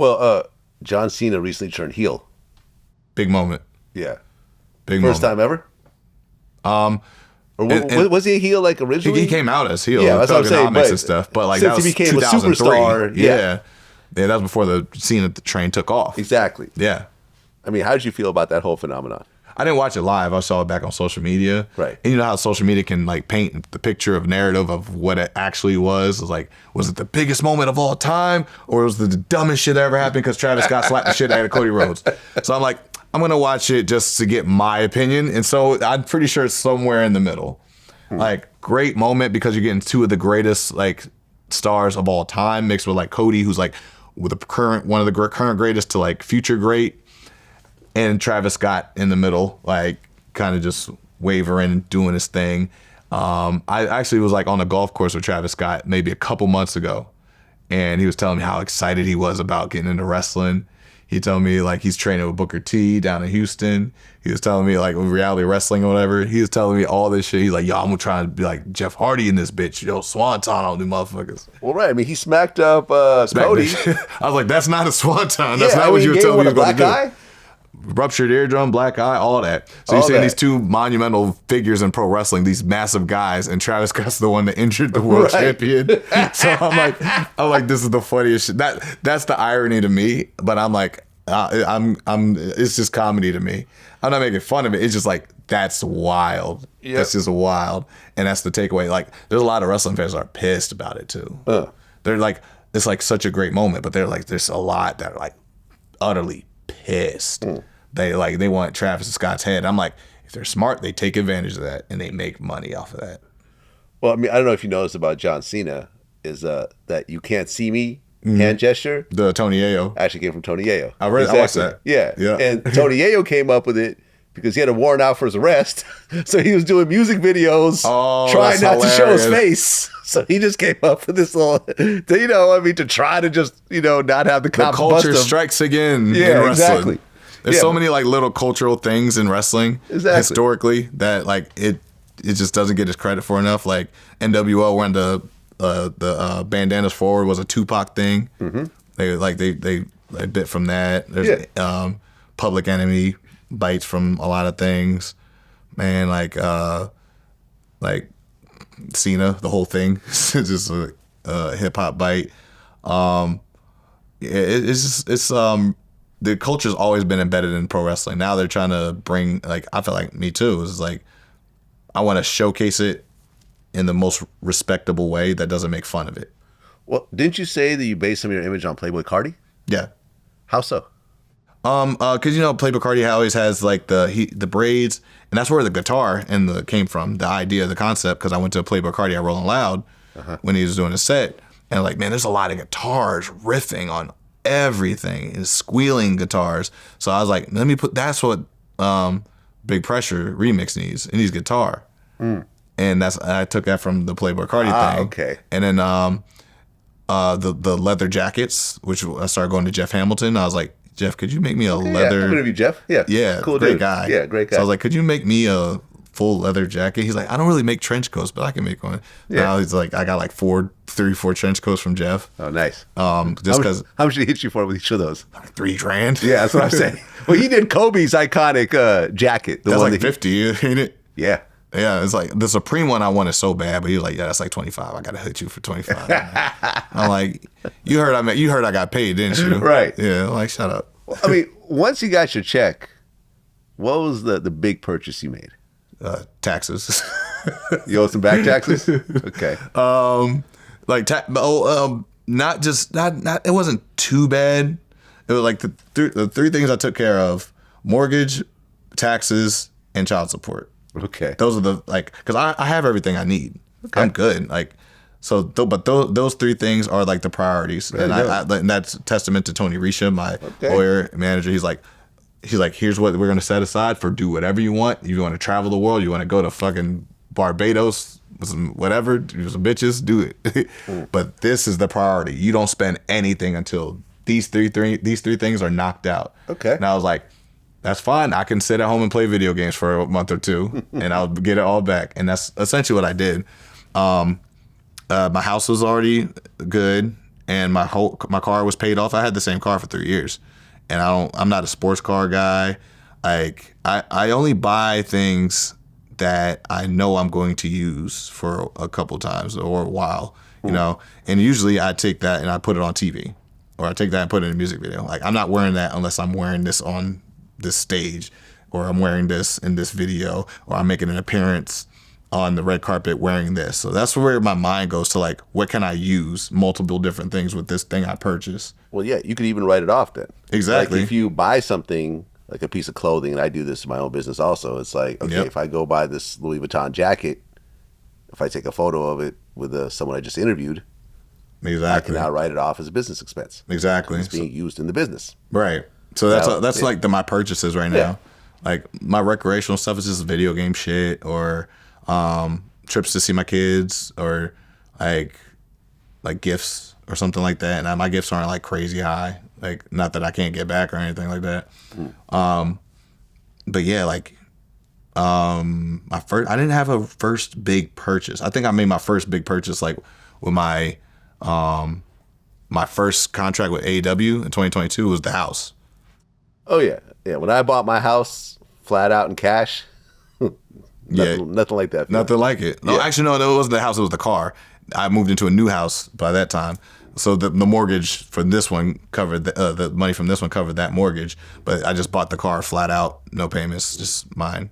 Well, John Cena recently turned heel. Big moment. Yeah. Big First moment. time ever? Or was he a heel like originally? He came out as heel. Yeah, that's what I'm saying. But and stuff. But like since that was he became 2003. a superstar. Yeah, that was before the Cena train took off. Exactly. Yeah. I mean, how did you feel about that whole phenomenon? I didn't watch it live. I saw it back on social media. Right. And you know how social media can like paint the picture of narrative of what it actually was. It was like, was it the biggest moment of all time? Or was it the dumbest shit that ever happened because Travis Scott slapped the shit out of Cody Rhodes? So I'm like, I'm going to watch it just to get my opinion. And so I'm pretty sure it's somewhere in the middle. Like, great moment because you're getting two of the greatest like stars of all time mixed with like Cody, who's like with one of the current greatest to like future great. And Travis Scott in the middle, like kind of just wavering, doing his thing. I actually was like on the golf course with Travis Scott maybe a couple months ago. And he was telling me how excited he was about getting into wrestling. He told me like he's training with Booker T down in Houston. He was telling me like with reality wrestling or whatever. He was telling me all this shit. He's like, yo, I'm gonna try to be like Jeff Hardy in this bitch. Yo, swanton on them motherfuckers. Well, right. I mean, he smacked up Cody. I was like, that's not a swanton. That's not what you were telling me you were going to do. Eye? Ruptured eardrum, black eye, all that. So you're seeing these two monumental figures in pro wrestling, these massive guys, and Travis Scott's the one that injured the world champion. So I'm like, this is the funniest shit. That's the irony to me. But I'm like, it's just comedy to me. I'm not making fun of it. It's just like, that's wild. Yep. That's just wild. And that's the takeaway. Like, there's a lot of wrestling fans that are pissed about it too. They're like, it's like such a great moment, but they're like, there's a lot that are like utterly pissed. They want Travis Scott's head. I'm like, if they're smart, they take advantage of that and they make money off of that. Well, I mean, I don't know if you noticed about John Cena is that you can't see me hand gesture. The Tony Ayo actually came from Tony Ayo. I watched that. Yeah. And Tony Ayo came up with it because he had a warrant out for his arrest. So he was doing music videos trying not to show his face. So he just came up with this little, to try to just, not have the cops bust him. Culture strikes again in wrestling. Exactly. There's so many like little cultural things in wrestling historically that like it just doesn't get its credit for enough. Like NWO when the bandanas forward was a Tupac thing. Mm-hmm. They bit from that. There's Public Enemy bites from a lot of things. Man, like Cena, the whole thing, it's just a hip hop bite. The culture's always been embedded in pro wrestling. Now they're trying to bring, like, I feel like me too. It's like I want to showcase it in the most respectable way that doesn't make fun of it. Well, didn't you say that you based some of your image on Playboy Cardi? Yeah. How so? Because Playboy Cardi always has like the braids, and that's where the guitar came from. The idea, the concept. Because I went to Playboy Cardi at Rolling Loud when he was doing a set, and like, man, there's a lot of guitars riffing on everything and squealing guitars. So I was like, that's what Big Pressure remix needs. It needs guitar, and I took that from the Playboy Cardi thing. Okay. And then the leather jackets, which I started going to Jeff Hamilton. I was like, Jeff, could you make me a leather? Yeah, I'm gonna be Jeff. Yeah, yeah, cool great dude. guy. Yeah, great guy. So I was like, could you make me a full leather jacket? He's like, I don't really make trench coats, but I can make one. Yeah. Now he's like, I got like 4 trench coats from Jeff. Oh, nice. Just because. How much did he hit you for with each of those? Like $3,000. Yeah, that's what I'm saying. Well, he did Kobe's iconic jacket. That's like 50, ain't it? Yeah. Yeah, it's like the Supreme one I wanted so bad, but he was like, yeah, that's like 25. I gotta hit you for 25. I'm like, you heard I got paid, didn't you? Right. Yeah, I'm like, shut up. I mean, once you got your check, what was the big purchase you made? Taxes. You owe some back taxes? Okay. Not it wasn't too bad. It was like the three things I took care of: mortgage, taxes, and child support. Okay. Those are because I have everything I need. Okay. I'm good. But those 3 things are like the priorities, and and that's a testament to Tony Risha, my lawyer manager. He's like, here's what we're gonna set aside for do whatever you want. You want to travel the world, you want to go to fucking Barbados with some whatever, do some bitches, do it. But this is the priority. You don't spend anything until these three things are knocked out. Okay. And I was like, that's fine. I can sit at home and play video games for a month or 2, and I'll get it all back. And that's essentially what I did. My house was already good, and my car was paid off. I had the same car for 3 years, and I'm not a sports car guy. Like I only buy things that I know I'm going to use for a couple times or a while, you know. And usually I take that and I put it on TV, or I take that and put it in a music video. Like I'm not wearing that unless I'm wearing this on this stage, or I'm wearing this in this video, or I'm making an appearance on the red carpet wearing this. So that's where my mind goes to, like, what can I use multiple different things with this thing I purchased? Well, yeah, you could even write it off then. Exactly. Like if you buy something, like a piece of clothing, and I do this in my own business also, it's like, okay, if I go buy this Louis Vuitton jacket, if I take a photo of it with someone I just interviewed, I can now write it off as a business expense. Exactly. It's being used in the business. Right. So that's like my purchases right now. Yeah. Like my recreational stuff is just video game shit, or trips to see my kids, or like gifts or something like that. And my gifts aren't like crazy high, like not that I can't get back or anything like that. But yeah, like I didn't have a first big purchase. I think I made my first big purchase like with my first contract with AEW in 2022 was the house. Oh yeah. When I bought my house flat out in cash, nothing like that. Nothing like it. No, actually, no, it wasn't the house. It was the car. I moved into a new house by that time, so the mortgage for this one covered the money from this one covered that mortgage. But I just bought the car flat out, no payments, just mine.